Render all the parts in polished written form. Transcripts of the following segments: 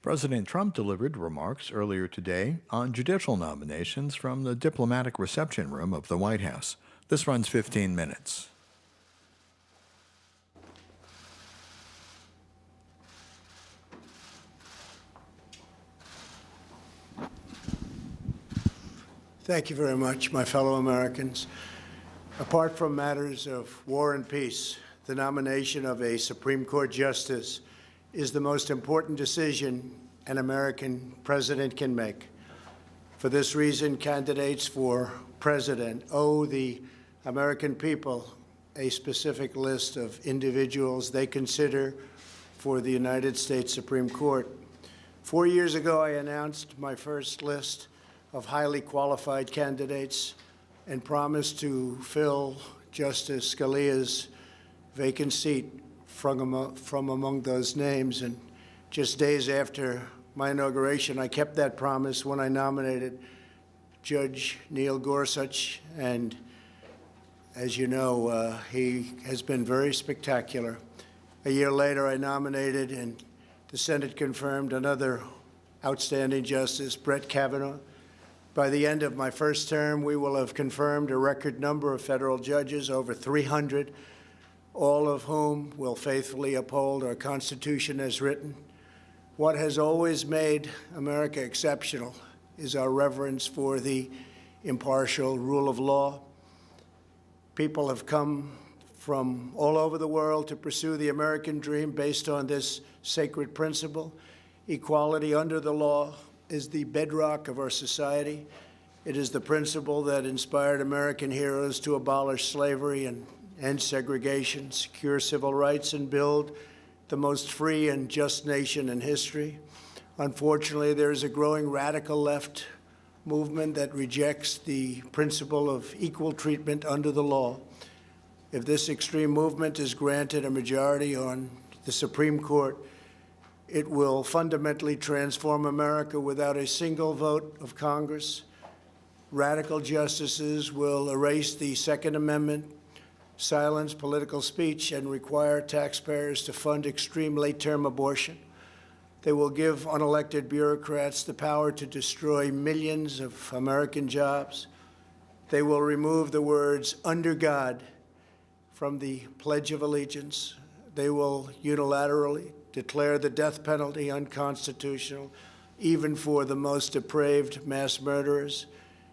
President Trump delivered remarks earlier today on judicial nominations from the diplomatic reception room of the White House. This runs 15 minutes. Thank you very much, my fellow Americans. Apart from matters of war and peace, the nomination of a Supreme Court justice is the most important decision an American president can make. For this reason, candidates for president owe the American people a specific list of individuals they consider for the United States Supreme Court. 4 years ago, I announced my first list of highly qualified candidates and promised to fill Justice Scalia's vacant seat from among those names. And just days after my inauguration, I kept that promise when I nominated Judge Neil Gorsuch. And as you know, he has been very spectacular. A year later, I nominated, and the Senate confirmed, another outstanding justice, Brett Kavanaugh. By the end of my first term, we will have confirmed a record number of federal judges, over 300, all of whom will faithfully uphold our Constitution as written. What has always made America exceptional is our reverence for the impartial rule of law. People have come from all over the world to pursue the American dream based on this sacred principle. Equality under the law is the bedrock of our society. It is the principle that inspired American heroes to abolish slavery and end segregation, secure civil rights, and build the most free and just nation in history. Unfortunately, there is a growing radical left movement that rejects the principle of equal treatment under the law. If this extreme movement is granted a majority on the Supreme Court, it will fundamentally transform America without a single vote of Congress. Radical justices will erase the Second Amendment, silence political speech, and require taxpayers to fund extreme late-term abortion. They will give unelected bureaucrats the power to destroy millions of American jobs. They will remove the words "under God" from the Pledge of Allegiance. They will unilaterally declare the death penalty unconstitutional, even for the most depraved mass murderers.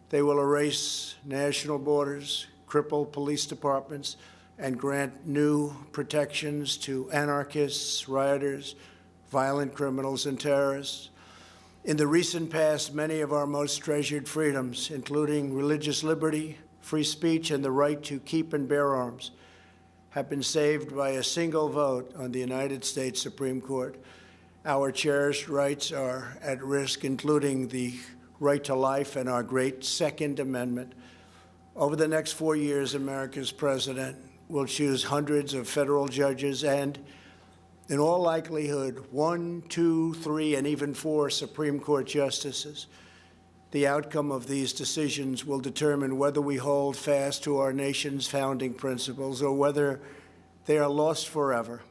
They will erase national borders, cripple police departments, and grant new protections to anarchists, rioters, violent criminals, and terrorists. In the recent past, many of our most treasured freedoms, including religious liberty, free speech, and the right to keep and bear arms, have been saved by a single vote on the United States Supreme Court. Our cherished rights are at risk, including the right to life and our great Second Amendment. Over the next 4 years, America's president will choose hundreds of federal judges and, in all likelihood, 1, 2, 3, and even 4 Supreme Court justices. The outcome of these decisions will determine whether we hold fast to our nation's founding principles or whether they are lost forever.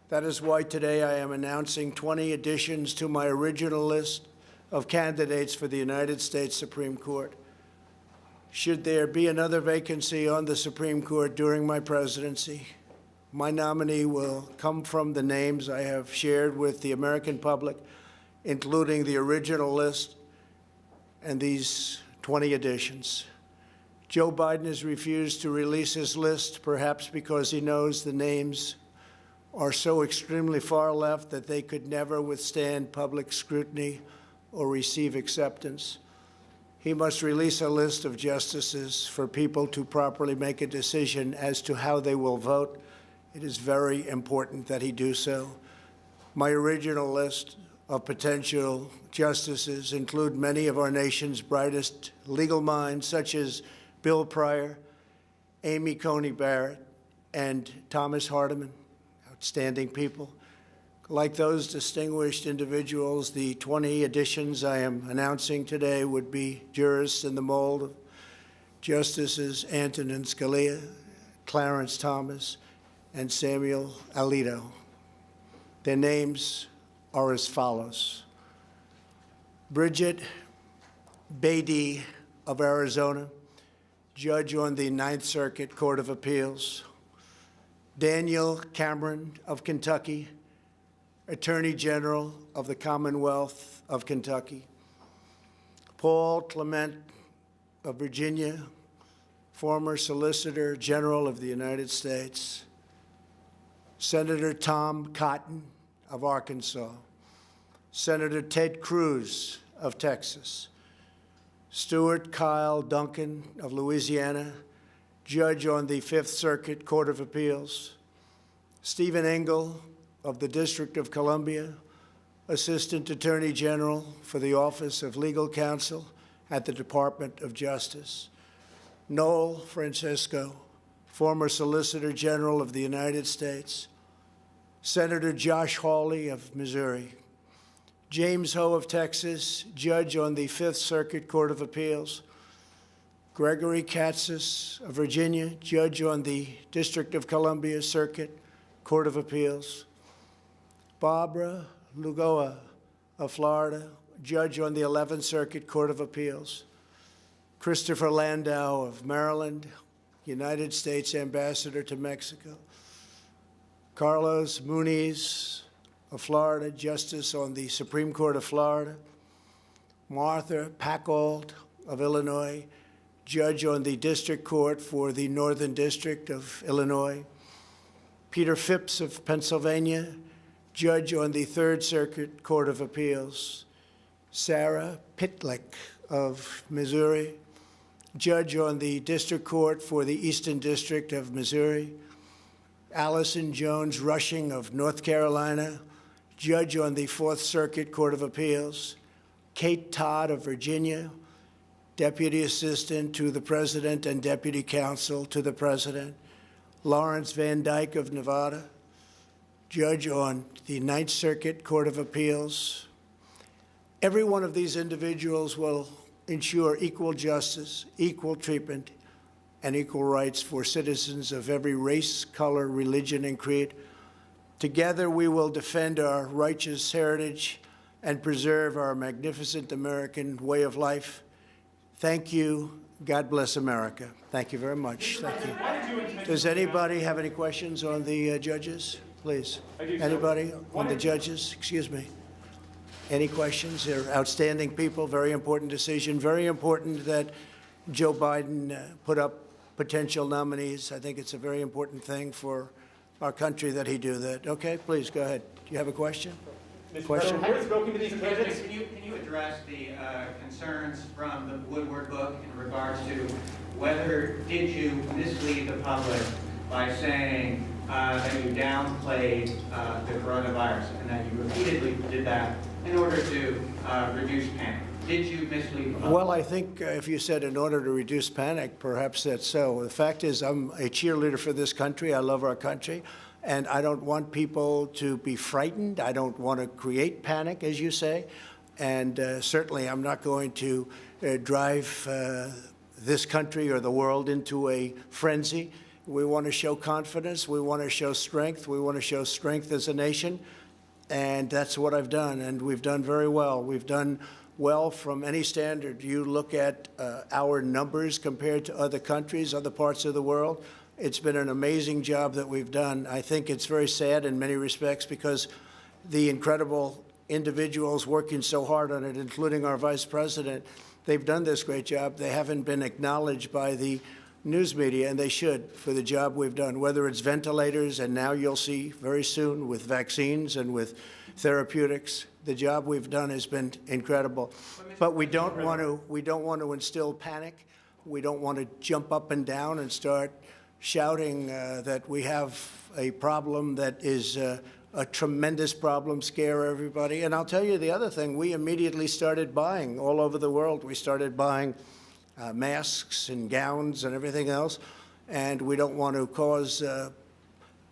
That is why today I am announcing 20 additions to my original list of candidates for the United States Supreme Court. Should there be another vacancy on the Supreme Court during my presidency, my nominee will come from the names I have shared with the American public, including the original list and these 20 additions. Joe Biden has refused to release his list, perhaps because he knows the names are so extremely far left that they could never withstand public scrutiny or receive acceptance. He must release a list of justices for people to properly make a decision as to how they will vote. It is very important that he do so. My original list of potential justices include many of our nation's brightest legal minds, such as Bill Pryor, Amy Coney Barrett, and Thomas Hardiman, outstanding people. Like those distinguished individuals, the 20 additions I am announcing today would be jurists in the mold of Justices Antonin Scalia, Clarence Thomas, and Samuel Alito. Their names are as follows. Bridget Beatty of Arizona, judge on the Ninth Circuit Court of Appeals. Daniel Cameron of Kentucky, Attorney General of the Commonwealth of Kentucky. Paul Clement of Virginia, former Solicitor General of the United States. Senator Tom Cotton of Arkansas. Senator Ted Cruz of Texas. Stuart Kyle Duncan of Louisiana, judge on the Fifth Circuit Court of Appeals. Stephen Engel of the District of Columbia, Assistant Attorney General for the Office of Legal Counsel at the Department of Justice. Noel Francisco, former Solicitor General of the United States. Senator Josh Hawley of Missouri. James Ho of Texas, judge on the Fifth Circuit Court of Appeals. Gregory Katsas of Virginia, judge on the District of Columbia Circuit Court of Appeals. Barbara Lugoa of Florida, judge on the 11th Circuit Court of Appeals. Christopher Landau of Maryland, United States Ambassador to Mexico. Carlos Muniz of Florida, Justice on the Supreme Court of Florida. Martha Packold of Illinois, Judge on the District Court for the Northern District of Illinois. Peter Phipps of Pennsylvania, Judge on the Third Circuit Court of Appeals. Sarah Pitlick of Missouri, Judge on the District Court for the Eastern District of Missouri. Allison Jones Rushing of North Carolina, Judge on the Fourth Circuit Court of Appeals. Kate Todd of Virginia, Deputy Assistant to the President and Deputy Counsel to the President. Lawrence Van Dyke of Nevada, Judge on the Ninth Circuit Court of Appeals. Every one of these individuals will ensure equal justice, equal treatment, and equal rights for citizens of every race, color, religion, and creed. Together, we will defend our righteous heritage and preserve our magnificent American way of life. Thank you. God bless America. Thank you very much. Thank you. Does anybody have any questions on the judges? Please. Anybody on the judges? Excuse me. Any questions? They're outstanding people, very important decision. Very important that Joe Biden put up potential nominees. I think it's a very important thing for our country that he do that. Okay, please go ahead. Do you have a question? Question? Have you spoken to these candidates? Can you address the concerns from the Woodward book in regards to whether did you mislead the public by saying that you downplayed the coronavirus and that you repeatedly did that in order to reduce panic? Did you mislead the public? Well, I think if you said in order to reduce panic, perhaps that's so. The fact is I'm a cheerleader for this country. I love our country. And I don't want people to be frightened. I don't want to create panic, as you say. And certainly I'm not going to drive this country or the world into a frenzy. We want to show confidence. We want to show strength. We want to show strength as a nation. And that's what I've done. And we've done very well. We've done well from any standard. You look at our numbers compared to other countries, other parts of the world. It's been an amazing job that we've done. I think it's very sad in many respects because the incredible individuals working so hard on it, including our vice president, they've done this great job. They haven't been acknowledged by the news media, and they should, for the job we've done, whether it's ventilators, and now you'll see very soon with vaccines and with therapeutics. The job we've done has been incredible. But we don't want to instill panic. We don't want to jump up and down and start shouting that we have a problem that is a tremendous problem, scare everybody. And I'll tell you the other thing, we immediately started buying all over the world. We started buying masks and gowns and everything else, and we don't want to cause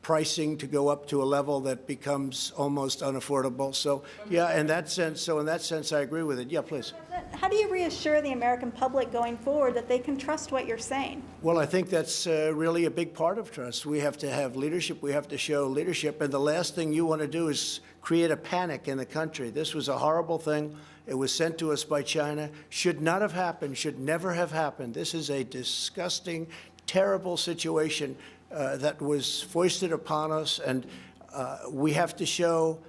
pricing to go up to a level that becomes almost unaffordable. So, yeah, in that sense, I agree with it. Yeah, please. how do you reassure the American public going forward that they can trust what you're saying? Well, I think that's really a big part of trust. We have to have leadership. We have to show leadership. And the last thing you want to do is create a panic in the country. This was a horrible thing. It was sent to us by China. Should not have happened, should never have happened. This is a disgusting, terrible situation that was foisted upon us. And we have to show,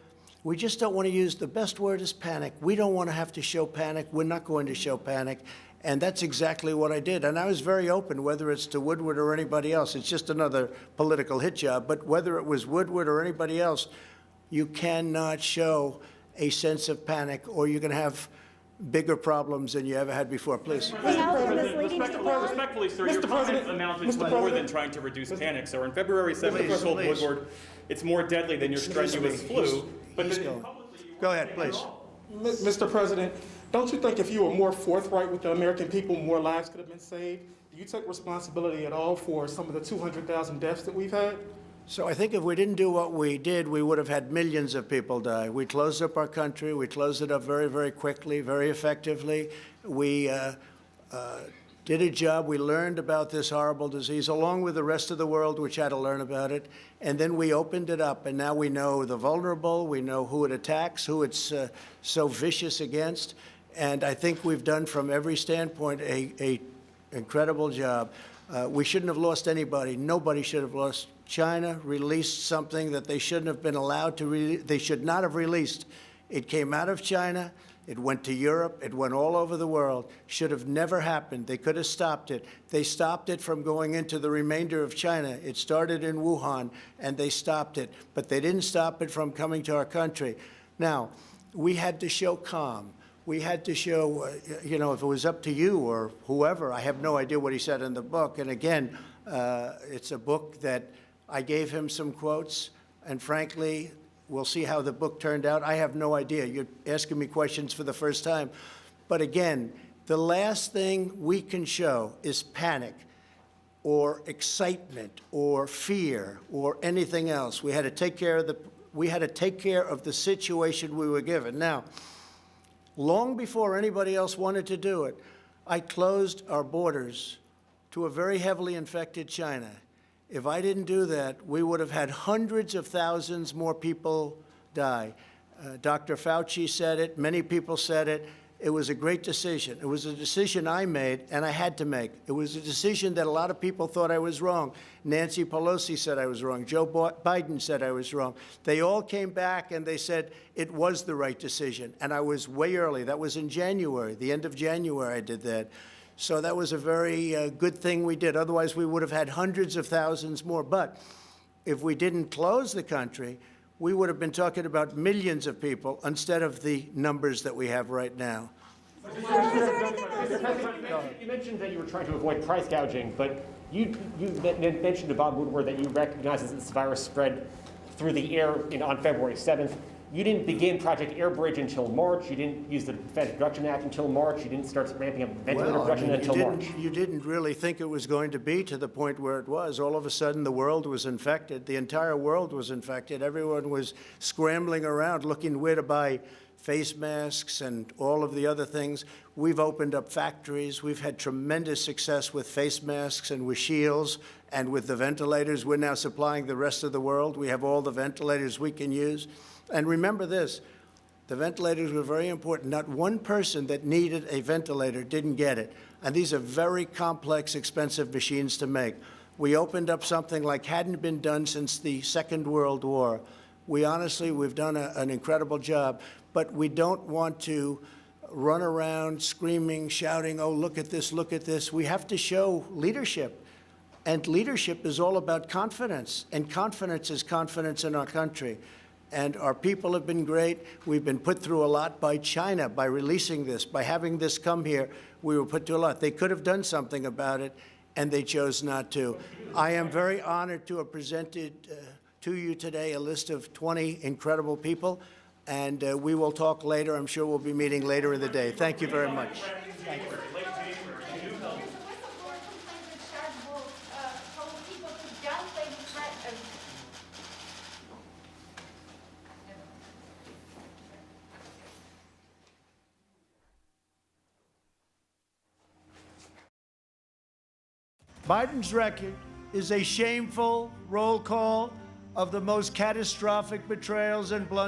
we just don't want to use, the best word is panic. We don't want to have to show panic. We're not going to show panic. And that's exactly what I did. And I was very open, whether it's to Woodward or anybody else. It's just another political hit job. But whether it was Woodward or anybody else, you cannot show a sense of panic, or you're going to have bigger problems than you ever had before. Please. Respectfully, sir, your comments amounted to more than trying to reduce panic. So on February 7th, I told Woodward, it's more deadly than your strenuous flu. Go ahead, please. Mr. President, don't you think if you were more forthright with the American people, more lives could have been saved? Do you take responsibility at all for some of the 200,000 deaths that we've had? So I think if we didn't do what we did, we would have had millions of people die. We closed up our country. We closed it up very, very quickly, very effectively. We did a job. We learned about this horrible disease, along with the rest of the world, which had to learn about it. And then we opened it up, and now we know the vulnerable. We know who it attacks, who it's so vicious against. And I think we've done, from every standpoint, a incredible job. We shouldn't have lost anybody. Nobody should have lost. China released something that they shouldn't have been allowed to they should not have released. It came out of China. It went to Europe. It went all over the world. Should have never happened. They could have stopped it. They stopped it from going into the remainder of China. It started in Wuhan, and they stopped it. But they didn't stop it from coming to our country. Now, we had to show calm. We had to show, if it was up to you or whoever, I have no idea what he said in the book. And again, it's a book that I gave him some quotes, and frankly, we'll see how the book turned out. I have no idea. You're asking me questions for the first time. But again, the last thing we can show is panic or excitement or fear or anything else. We had to take care of the situation we were given. Now, long before anybody else wanted to do it, I closed our borders to a very heavily infected China. If I didn't do that, we would have had hundreds of thousands more people die. Dr. Fauci said it. Many people said it. It was a great decision. It was a decision I made, and I had to make. It was a decision that a lot of people thought I was wrong. Nancy Pelosi said I was wrong. Joe Biden said I was wrong. They all came back, and they said it was the right decision. And I was way early. That was in January, the end of January I did that. So that was a very good thing we did. Otherwise, we would have had hundreds of thousands more. But if we didn't close the country, we would have been talking about millions of people instead of the numbers that we have right now. You mentioned that you were trying to avoid price gouging, but you mentioned to Bob Woodward that you recognize that this virus spread through the air on February 7th. You didn't begin Project Airbridge until March. You didn't use the Defense Production Act until March. You didn't start ramping up ventilator production until March. You didn't really think it was going to be to the point where it was. All of a sudden, the world was infected. The entire world was infected. Everyone was scrambling around looking where to buy face masks and all of the other things. We've opened up factories. We've had tremendous success with face masks and with shields and with the ventilators. We're now supplying the rest of the world. We have all the ventilators we can use. And remember this, the ventilators were very important. Not one person that needed a ventilator didn't get it. And these are very complex, expensive machines to make. We opened up something like hadn't been done since the Second World War. We've done an incredible job, but we don't want to run around screaming, shouting, oh, look at this, look at this. We have to show leadership. And leadership is all about confidence. And confidence is confidence in our country. And our people have been great. We've been put through a lot by China, by releasing this, by having this come here. We were put through a lot. They could have done something about it, and they chose not to. I am very honored to have presented to you today a list of 20 incredible people, and we will talk later. I'm sure we'll be meeting later in the day. Thank you very much. Thank you. Biden's record is a shameful roll call of the most catastrophic betrayals and blunders